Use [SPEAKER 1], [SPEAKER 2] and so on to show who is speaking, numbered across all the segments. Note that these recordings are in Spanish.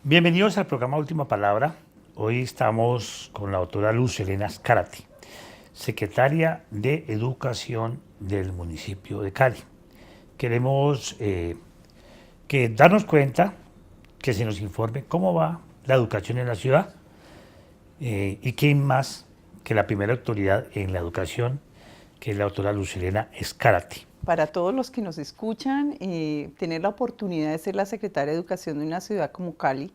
[SPEAKER 1] Bienvenidos al programa Última Palabra. Hoy estamos con la doctora Luz Helena Zárate, secretaria de Educación del municipio de Cali. Queremos que darnos cuenta, que se nos informe cómo va la educación en la ciudad y quién más que la primera autoridad en la educación, que es la doctora Luz Helena Zárate.
[SPEAKER 2] Para todos los que nos escuchan, tener la oportunidad de ser la secretaria de Educación de una ciudad como Cali,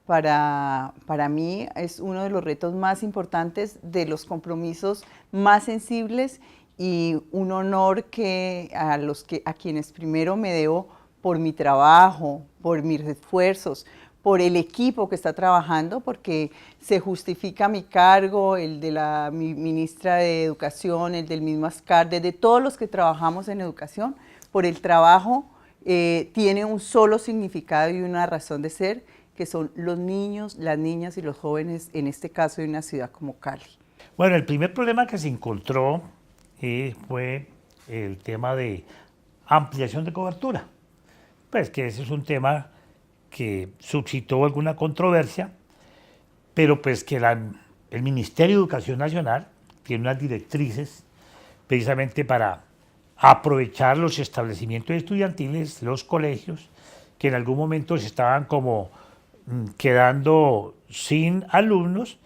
[SPEAKER 2] para mí es uno de los retos más importantes, de los compromisos más sensibles y un honor a quienes primero me debo por mi trabajo, por mis esfuerzos, por el equipo que está trabajando, porque se justifica mi cargo, el de mi ministra de Educación, el del mismo Ascarde, de todos los que trabajamos en educación, por el trabajo tiene un solo significado y una razón de ser, que son los niños, las niñas y los jóvenes, en este caso de una ciudad como Cali.
[SPEAKER 1] Bueno, el primer problema que se encontró fue el tema de ampliación de cobertura. Pues que ese es un tema que suscitó alguna controversia, pero pues que el Ministerio de Educación Nacional tiene unas directrices precisamente para aprovechar los establecimientos estudiantiles, los colegios, que en algún momento se estaban como quedando sin alumnos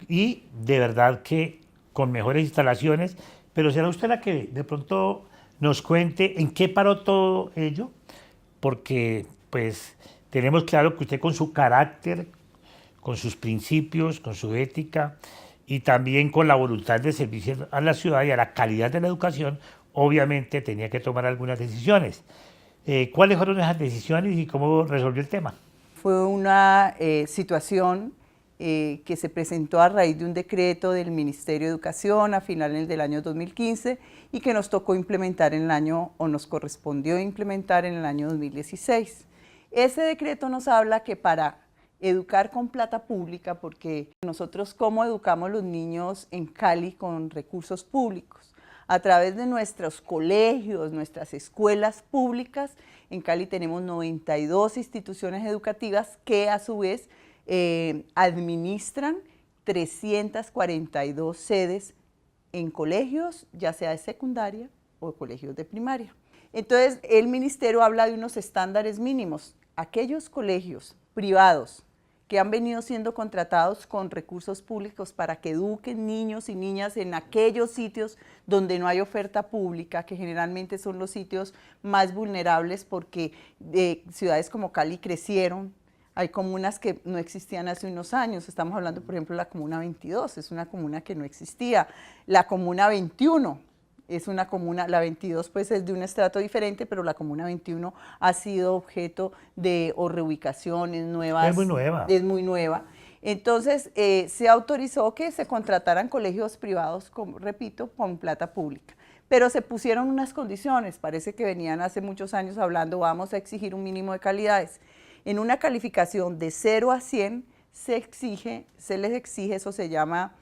[SPEAKER 1] y de verdad que con mejores instalaciones, pero será usted la que de pronto nos cuente en qué paró todo ello, porque pues tenemos claro que usted con su carácter, con sus principios, con su ética y también con la voluntad de servir a la ciudad y a la calidad de la educación, obviamente tenía que tomar algunas decisiones. ¿Cuáles fueron esas decisiones y cómo resolvió el tema?
[SPEAKER 2] Fue una situación que se presentó a raíz de un decreto del Ministerio de Educación a finales del año 2015 y que nos tocó implementar en el año, o nos correspondió implementar en el año 2016. Ese decreto nos habla que para educar con plata pública, porque nosotros cómo educamos a los niños en Cali con recursos públicos, a través de nuestros colegios, nuestras escuelas públicas. En Cali tenemos 92 instituciones educativas que a su vez administran 342 sedes en colegios, ya sea de secundaria o colegios de primaria. Entonces, el ministerio habla de unos estándares mínimos. Aquellos colegios privados que han venido siendo contratados con recursos públicos para que eduquen niños y niñas en aquellos sitios donde no hay oferta pública, que generalmente son los sitios más vulnerables porque ciudades como Cali crecieron. Hay comunas que no existían hace unos años, estamos hablando por ejemplo de la Comuna 22, es una comuna que no existía, la Comuna 21, es una comuna, la 22 pues es de un estrato diferente, pero la Comuna 21 ha sido objeto de reubicaciones nuevas.
[SPEAKER 1] Es muy nueva.
[SPEAKER 2] Es muy nueva. Entonces se autorizó que se contrataran colegios privados, como repito, con plata pública. Pero se pusieron unas condiciones, parece que venían hace muchos años hablando, vamos a exigir un mínimo de calidades. En una calificación de 0 a 100 se les exige, eso se llama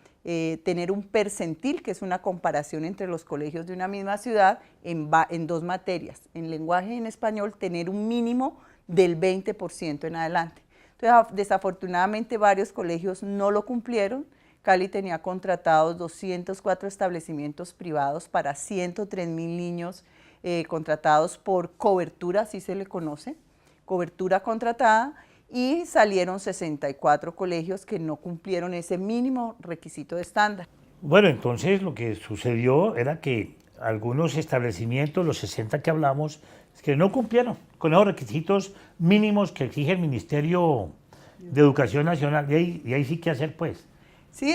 [SPEAKER 2] tener un percentil, que es una comparación entre los colegios de una misma ciudad en dos materias, en lenguaje y en español, tener un mínimo del 20% en adelante. Entonces, desafortunadamente varios colegios no lo cumplieron. Cali tenía contratados 204 establecimientos privados para 103,000 niños contratados por cobertura, así se le conoce, cobertura contratada, y salieron 64 colegios que no cumplieron ese mínimo requisito de estándar.
[SPEAKER 1] Bueno, entonces lo que sucedió era que algunos establecimientos, los 60 que hablamos, que no cumplieron con esos requisitos mínimos que exige el Ministerio de Educación Nacional. Y ahí sí que hacer, pues.
[SPEAKER 2] Sí,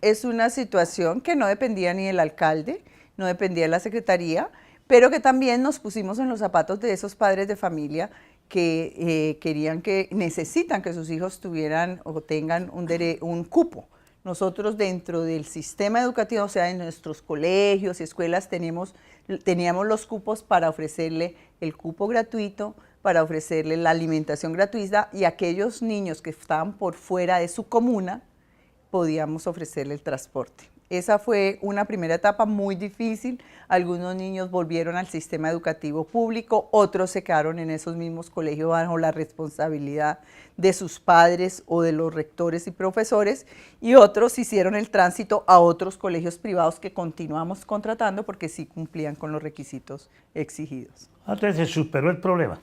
[SPEAKER 2] es una situación que no dependía ni del alcalde, no dependía de la secretaría, pero que también nos pusimos en los zapatos de esos padres de familia que necesitan que sus hijos tuvieran o tengan un cupo. Nosotros dentro del sistema educativo, o sea, en nuestros colegios y escuelas teníamos los cupos para ofrecerle el cupo gratuito, para ofrecerle la alimentación gratuita, y aquellos niños que estaban por fuera de su comuna podíamos ofrecerle el transporte. Esa fue una primera etapa muy difícil. Algunos niños volvieron al sistema educativo público, otros se quedaron en esos mismos colegios bajo la responsabilidad de sus padres o de los rectores y profesores, y otros hicieron el tránsito a otros colegios privados que continuamos contratando porque sí cumplían con los requisitos exigidos.
[SPEAKER 1] Entonces se superó el problema.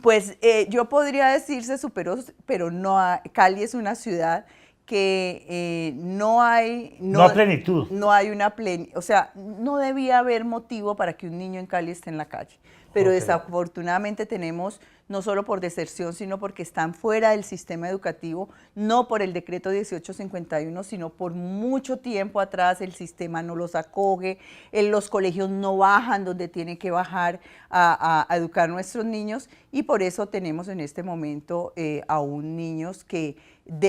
[SPEAKER 2] Pues yo podría decir se superó, pero no Cali es una ciudad que no hay
[SPEAKER 1] plenitud.
[SPEAKER 2] No hay una plenitud, o sea, no debía haber motivo para que un niño en Cali esté en la calle. Pero desafortunadamente tenemos, no solo por deserción, sino porque están fuera del sistema educativo, no por el decreto 1851, sino por mucho tiempo atrás el sistema no los acoge, los colegios no bajan donde tienen que bajar a educar a nuestros niños, y por eso tenemos en este momento aún niños que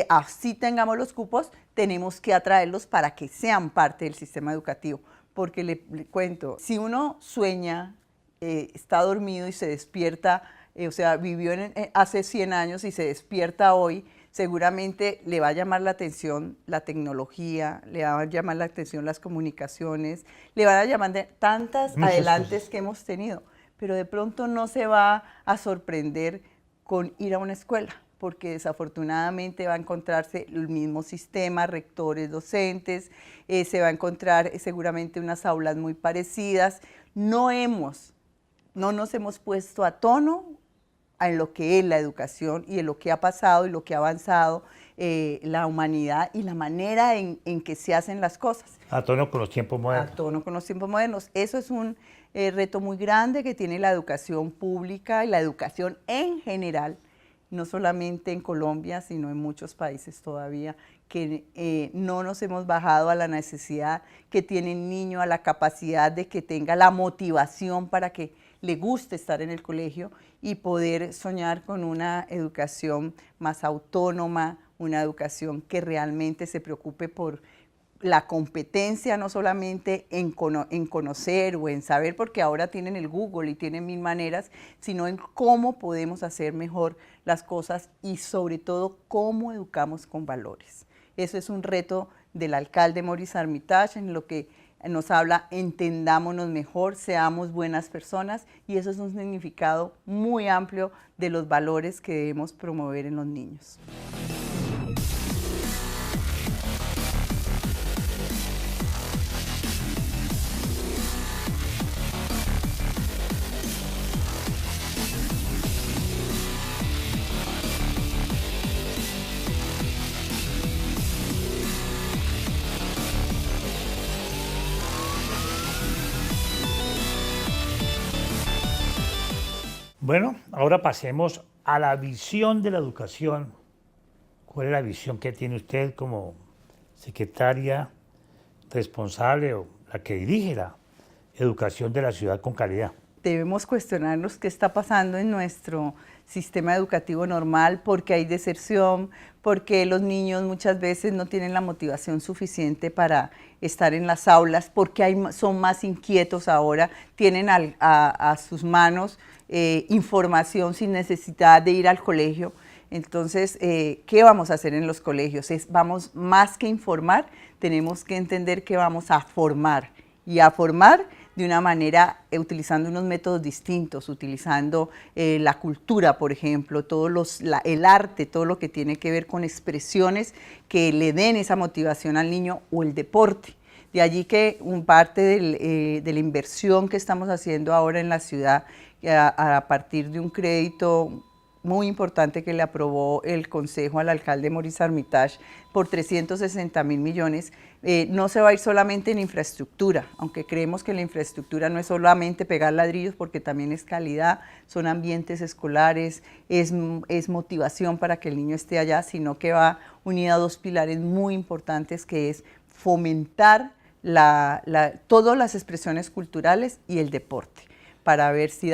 [SPEAKER 2] así tengamos los cupos, tenemos que atraerlos para que sean parte del sistema educativo. Porque le cuento, si uno sueña, está dormido y se despierta, o sea, vivió hace 100 años y se despierta hoy, seguramente le va a llamar la atención la tecnología, le va a llamar la atención las comunicaciones, le van a llamar tantas adelantes que hemos tenido, pero de pronto no se va a sorprender con ir a una escuela, porque desafortunadamente va a encontrarse el mismo sistema, rectores, docentes, se va a encontrar seguramente unas aulas muy parecidas. No nos hemos puesto a tono en lo que es la educación y en lo que ha pasado y lo que ha avanzado la humanidad y la manera en que se hacen las cosas.
[SPEAKER 1] A tono con los tiempos modernos.
[SPEAKER 2] A tono con los tiempos modernos. Eso es un reto muy grande que tiene la educación pública y la educación en general, no solamente en Colombia, sino en muchos países todavía, que no nos hemos bajado a la necesidad que tiene el niño, a la capacidad de que tenga la motivación para que le guste estar en el colegio y poder soñar con una educación más autónoma, una educación que realmente se preocupe por la competencia, no solamente en conocer o en saber, porque ahora tienen el Google y tienen 1000 maneras, sino en cómo podemos hacer mejor las cosas y sobre todo cómo educamos con valores. Eso es un reto del alcalde Maurice Armitage, en lo que nos habla, entendámonos mejor, seamos buenas personas, y eso es un significado muy amplio de los valores que debemos promover en los niños.
[SPEAKER 1] Bueno, ahora pasemos a la visión de la educación. ¿Cuál es la visión que tiene usted como secretaria responsable o la que dirige la educación de la ciudad con calidad?
[SPEAKER 2] Debemos cuestionarnos qué está pasando en nuestro sistema educativo normal, porque hay deserción, porque los niños muchas veces no tienen la motivación suficiente para estar en las aulas, porque son más inquietos ahora, tienen a sus manos información sin necesidad de ir al colegio. Entonces, ¿qué vamos a hacer en los colegios? Vamos más que informar, tenemos que entender que vamos a formar, y a formar de una manera, utilizando unos métodos distintos, utilizando la cultura, por ejemplo, el arte, todo lo que tiene que ver con expresiones que le den esa motivación al niño, o el deporte. De allí que parte de la inversión que estamos haciendo ahora en la ciudad, a partir de un crédito muy importante que le aprobó el Consejo al alcalde Maurice Armitage por 360.000 millones, no se va a ir solamente en infraestructura, aunque creemos que la infraestructura no es solamente pegar ladrillos, porque también es calidad, son ambientes escolares, es motivación para que el niño esté allá, sino que va unida a dos pilares muy importantes, que es fomentar todas las expresiones culturales y el deporte, para ver si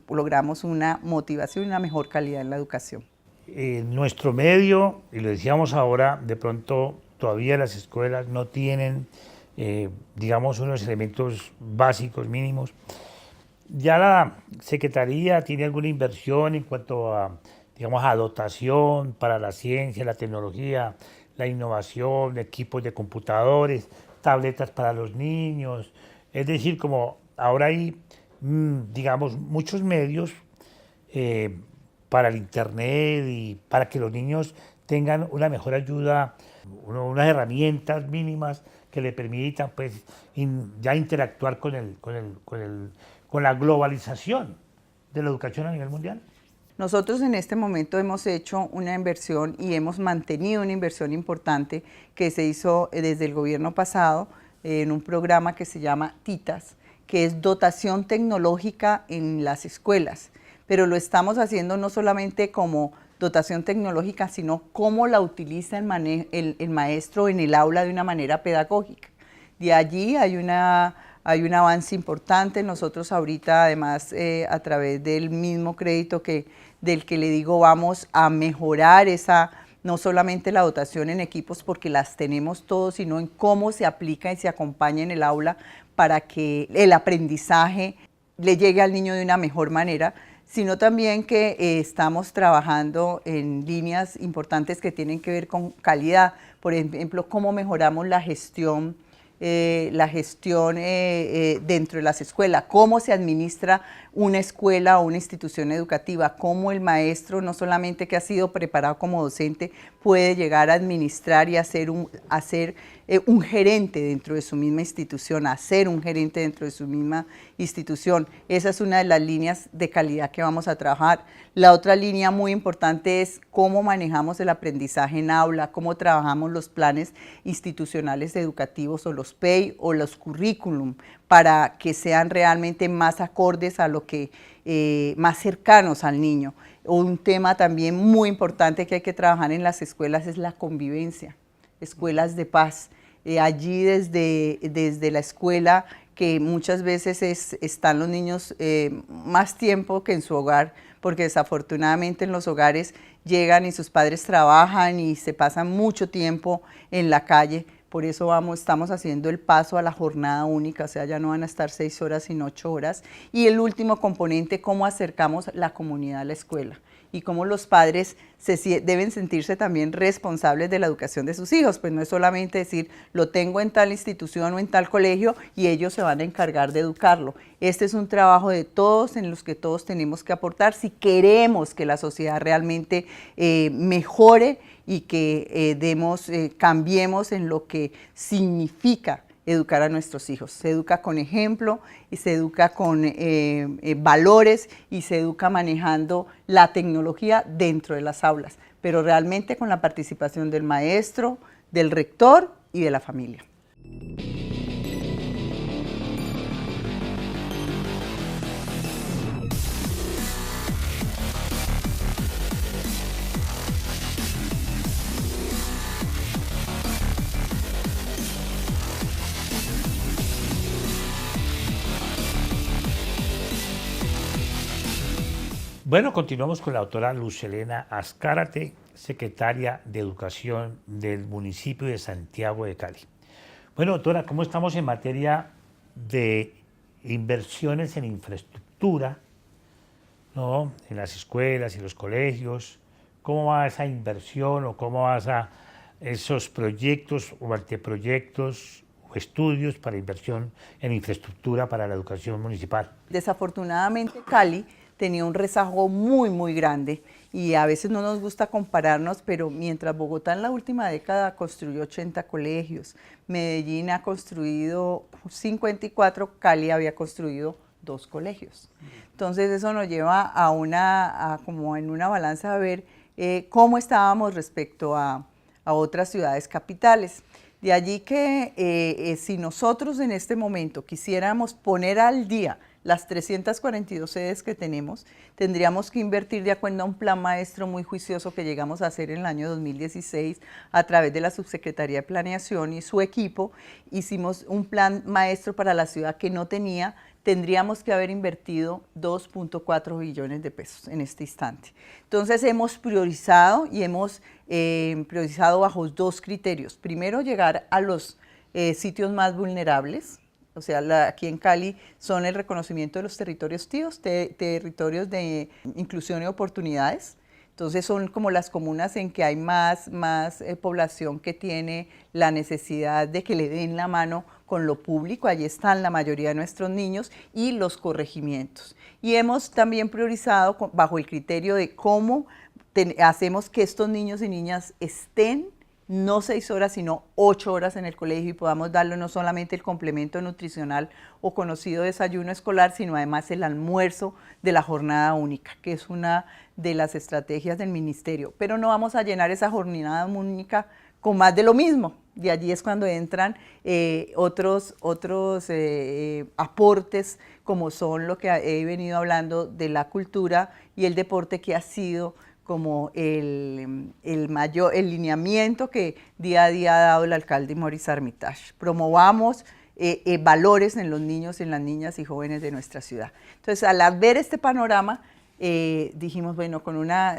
[SPEAKER 2] logramos una motivación y una mejor calidad en la educación.
[SPEAKER 1] Nuestro medio, y lo decíamos ahora, de pronto todavía las escuelas no tienen, digamos, unos elementos básicos, mínimos. ¿Ya la Secretaría tiene alguna inversión en cuanto a, digamos, a dotación para la ciencia, la tecnología, la innovación, equipos de computadores, tabletas para los niños. Es decir, como ahora hay, digamos, muchos medios eh, para el Internet y para que los niños tengan una mejor ayuda, unas herramientas mínimas que le permitan pues, ya interactuar con la globalización de la educación a nivel mundial.
[SPEAKER 2] Nosotros en este momento hemos hecho una inversión y hemos mantenido una inversión importante que se hizo desde el gobierno pasado en un programa que se llama TITAS, que es dotación tecnológica en las escuelas. Pero lo estamos haciendo no solamente como dotación tecnológica, sino cómo la utiliza el maestro en el aula de una manera pedagógica. De allí hay un avance importante. Nosotros ahorita, además, a través del mismo crédito del que le digo, vamos a mejorar no solamente la dotación en equipos, porque las tenemos todos, sino en cómo se aplica y se acompaña en el aula para que el aprendizaje le llegue al niño de una mejor manera, sino también que estamos trabajando en líneas importantes que tienen que ver con calidad. Por ejemplo, cómo mejoramos la gestión dentro de las escuelas, cómo se administra una escuela o una institución educativa, cómo el maestro, no solamente que ha sido preparado como docente, puede llegar a administrar y hacer un gerente dentro de su misma institución, hacer un gerente dentro de su misma institución. Esa es una de las líneas de calidad que vamos a trabajar. La otra línea muy importante es cómo manejamos el aprendizaje en aula, cómo trabajamos los planes institucionales educativos o los PEI o los currículum para que sean realmente más acordes a lo que, más cercanos al niño. Un tema también muy importante que hay que trabajar en las escuelas es la convivencia, escuelas de paz. Allí desde la escuela, que muchas veces están los niños más tiempo que en su hogar, porque desafortunadamente en los hogares llegan y sus padres trabajan y se pasan mucho tiempo en la calle. Por eso estamos haciendo el paso a la jornada única, o sea, ya no van a estar 6 horas, sino 8 horas. Y el último componente, cómo acercamos la comunidad a la escuela y cómo los padres deben sentirse también responsables de la educación de sus hijos. Pues no es solamente decir, lo tengo en tal institución o en tal colegio y ellos se van a encargar de educarlo. Este es un trabajo de todos en los que todos tenemos que aportar si queremos que la sociedad realmente mejore y que cambiemos en lo que significa educar a nuestros hijos. Se educa con ejemplo y se educa con valores y se educa manejando la tecnología dentro de las aulas, pero realmente con la participación del maestro, del rector y de la familia.
[SPEAKER 1] Bueno, continuamos con la doctora Lucelena Azcárate, secretaria de Educación del municipio de Santiago de Cali. Bueno, doctora, ¿cómo estamos en materia de inversiones en infraestructura, ¿no? En las escuelas y los colegios? ¿Cómo va esa inversión o cómo va esos proyectos o anteproyectos o estudios para inversión en infraestructura para la educación municipal?
[SPEAKER 2] Desafortunadamente, Cali tenía un rezago muy grande y a veces no nos gusta compararnos, pero mientras Bogotá en la última década construyó 80 colegios, Medellín ha construido 54, Cali había construido 2 colegios. Entonces eso nos lleva como en una balanza a ver cómo estábamos respecto a otras ciudades capitales. De allí que si nosotros en este momento quisiéramos poner al día las 342 sedes que tenemos, tendríamos que invertir de acuerdo a un plan maestro muy juicioso que llegamos a hacer en el año 2016 a través de la Subsecretaría de Planeación y su equipo. Hicimos un plan maestro para la ciudad que no tenía. Tendríamos que haber invertido 2.4 billones de pesos en este instante. Entonces hemos priorizado y hemos priorizado bajo 2 criterios. Primero, llegar a los sitios más vulnerables. O sea, aquí en Cali son el reconocimiento de los territorios TIOS, territorios de inclusión y oportunidades. Entonces son como las comunas en que hay más población que tiene la necesidad de que le den la mano con lo público. Allí están la mayoría de nuestros niños y los corregimientos. Y hemos también priorizado bajo el criterio de cómo hacemos que estos niños y niñas estén no 6 horas, sino 8 horas en el colegio y podamos darle no solamente el complemento nutricional o conocido desayuno escolar, sino además el almuerzo de la jornada única, que es una de las estrategias del ministerio. Pero no vamos a llenar esa jornada única con más de lo mismo. Y allí es cuando entran otros aportes, como son lo que he venido hablando de la cultura y el deporte, que ha sido como el lineamiento que día a día ha dado el alcalde Maurice Armitage. Promovamos valores en los niños, en las niñas y jóvenes de nuestra ciudad. Entonces, al ver este panorama, dijimos, bueno,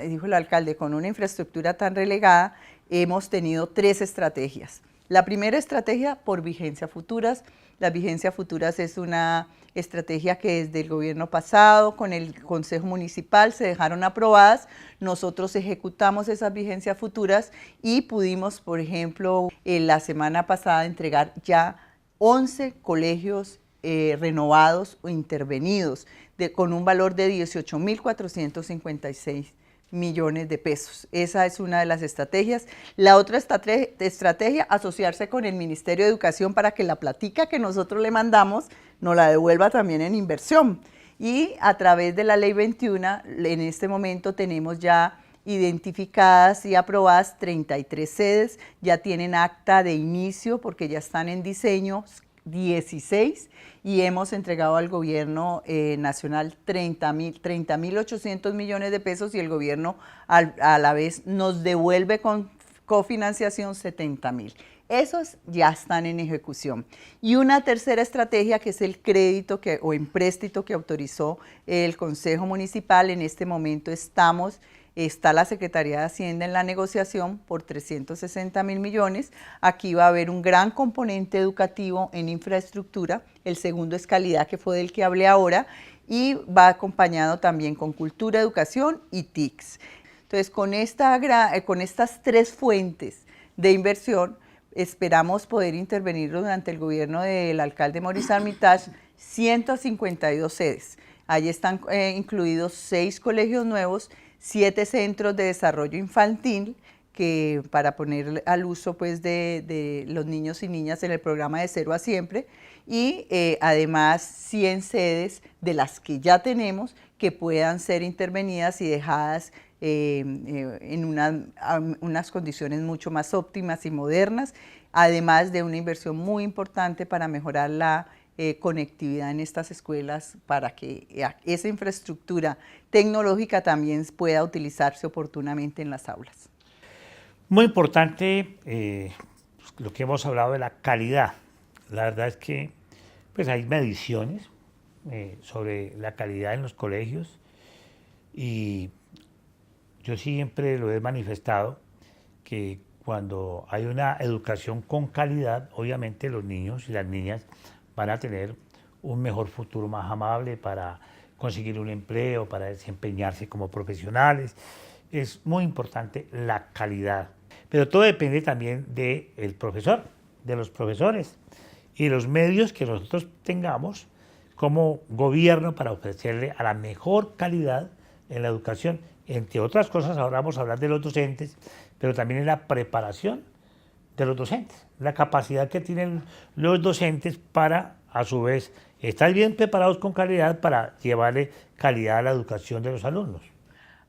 [SPEAKER 2] dijo el alcalde, con una infraestructura tan relegada, hemos tenido 3 estrategias. La primera estrategia por vigencia futuras. La vigencia futuras es una estrategia que desde el gobierno pasado con el Consejo Municipal se dejaron aprobadas. Nosotros ejecutamos esas vigencias futuras y pudimos, por ejemplo, la semana pasada entregar ya 11 colegios renovados o intervenidos con un valor de 18.456 millones de pesos. Esa es una de las estrategias. La otra estrategia, asociarse con el Ministerio de Educación para que la platica que nosotros le mandamos nos la devuelva también en inversión. Y a través de la Ley 21, en este momento tenemos ya identificadas y aprobadas 33 sedes, ya tienen acta de inicio porque ya están en diseño 16 y hemos entregado al gobierno nacional 30.800 millones de pesos y el gobierno a la vez nos devuelve con cofinanciación 70.000. Esos ya están en ejecución. Y una tercera estrategia que es el crédito o empréstito que autorizó el Consejo Municipal. En este momento está la Secretaría de Hacienda en la negociación por 360.000 millones. Aquí va a haber un gran componente educativo en infraestructura. El segundo es calidad, que fue del que hablé ahora, y va acompañado también con cultura, educación y TICS. Entonces, con estas 3 fuentes de inversión, esperamos poder intervenir durante el gobierno del alcalde Maurice Armitage 152 sedes. Allí están incluidos 6 colegios nuevos, 7 centros de desarrollo infantil, que para poner al uso pues, de los niños y niñas en el programa de Cero a Siempre, y además 100 sedes de las que ya tenemos que puedan ser intervenidas y dejadas en unas condiciones mucho más óptimas y modernas, además de una inversión muy importante para mejorar la conectividad en estas escuelas para que esa infraestructura tecnológica también pueda utilizarse oportunamente en las aulas.
[SPEAKER 1] Muy importante lo que hemos hablado de la calidad. La verdad es que pues, hay mediciones sobre la calidad en los colegios y yo siempre lo he manifestado que cuando hay una educación con calidad, obviamente los niños y las niñas van a tener un mejor futuro más amable para conseguir un empleo, para desempeñarse como profesionales. Es muy importante la calidad, pero todo depende también del profesor, de los profesores y los medios que nosotros tengamos como gobierno para ofrecerle a la mejor calidad en la educación. Entre otras cosas, ahora vamos a hablar de los docentes, pero también en la preparación de los docentes, la capacidad que tienen los docentes para, a su vez, estar bien preparados con calidad para llevarle calidad a la educación de los alumnos.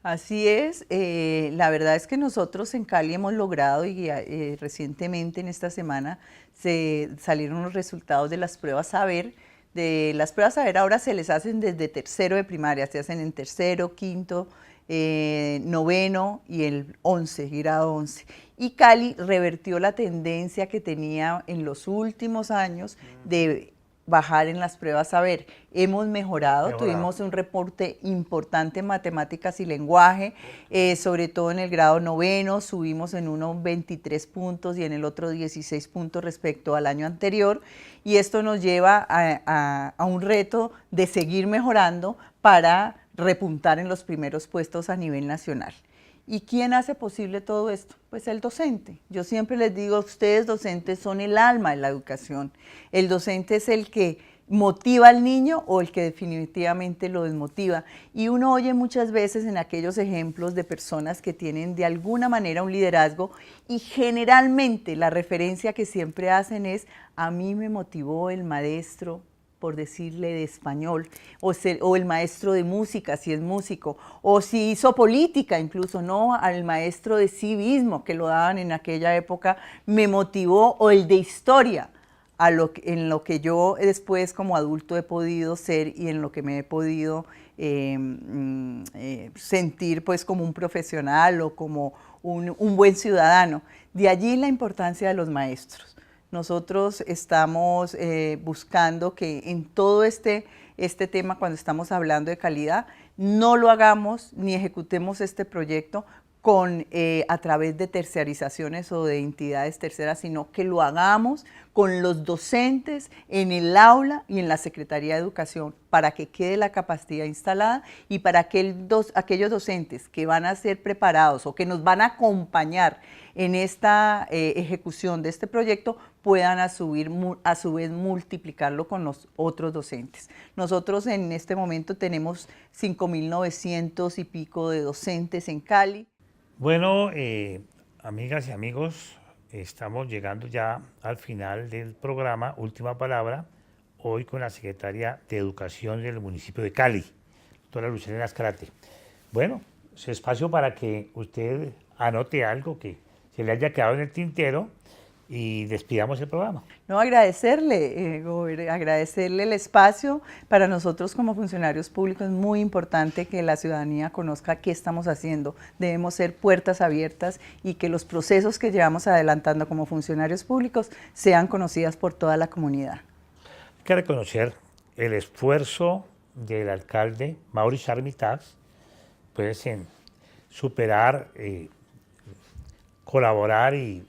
[SPEAKER 2] Así es, la verdad es que nosotros en Cali hemos logrado y recientemente en esta semana se salieron los resultados de las pruebas Saber. De las pruebas Saber ahora se les hacen desde tercero de primaria, se hacen en tercero, quinto, noveno y el 11, grado 11. Y Cali revertió la tendencia que tenía en los últimos años de bajar en las pruebas Saber. Hemos mejorado, tuvimos un reporte importante en matemáticas y lenguaje, sobre todo en el grado noveno, subimos en uno 23 puntos y en el otro 16 puntos respecto al año anterior, y esto nos lleva a un reto de seguir mejorando para repuntar en los primeros puestos a nivel nacional. ¿Y quién hace posible todo esto? Pues el docente. Yo siempre les digo, ustedes docentes son el alma de la educación. El docente es el que motiva al niño o el que definitivamente lo desmotiva. Y uno oye muchas veces en aquellos ejemplos de personas que tienen de alguna manera un liderazgo y generalmente la referencia que siempre hacen es: a mí me motivó el maestro, por decirle, de español, o el maestro de música, si es músico, o si hizo política incluso, no, al maestro de civismo, que lo daban en aquella época, me motivó, o el de historia, en lo que yo después como adulto he podido ser y en lo que me he podido sentir pues como un profesional o como un buen ciudadano. De allí la importancia de los maestros. Nosotros estamos buscando que en todo este tema, cuando estamos hablando de calidad, no lo hagamos ni ejecutemos este proyecto a través de terciarizaciones o de entidades terceras, sino que lo hagamos con los docentes en el aula y en la Secretaría de Educación, para que quede la capacidad instalada y para que aquellos docentes que van a ser preparados o que nos van a acompañar en esta ejecución de este proyecto puedan a su vez multiplicarlo con los otros docentes. Nosotros en este momento tenemos 5.900 y pico de docentes en Cali.
[SPEAKER 1] Bueno, amigas y amigos, estamos llegando ya al final del programa Última Palabra, hoy con la secretaria de Educación del municipio de Cali, doctora Lucía Azcárate. Bueno, su espacio para que usted anote algo que se le haya quedado en el tintero y despidamos el programa.
[SPEAKER 2] No, agradecerle, agradecerle el espacio. Para nosotros como funcionarios públicos es muy importante que la ciudadanía conozca qué estamos haciendo. Debemos ser puertas abiertas y que los procesos que llevamos adelantando como funcionarios públicos sean conocidas por toda la comunidad.
[SPEAKER 1] Hay que reconocer el esfuerzo del alcalde Mauricio Armitage, pues en superar, colaborar y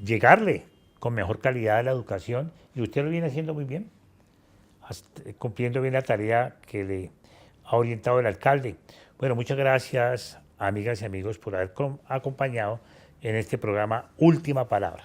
[SPEAKER 1] llegarle con mejor calidad a la educación, y usted lo viene haciendo muy bien, cumpliendo bien la tarea que le ha orientado el alcalde. Bueno, muchas gracias, amigas y amigos, por haber acompañado en este programa Última Palabra.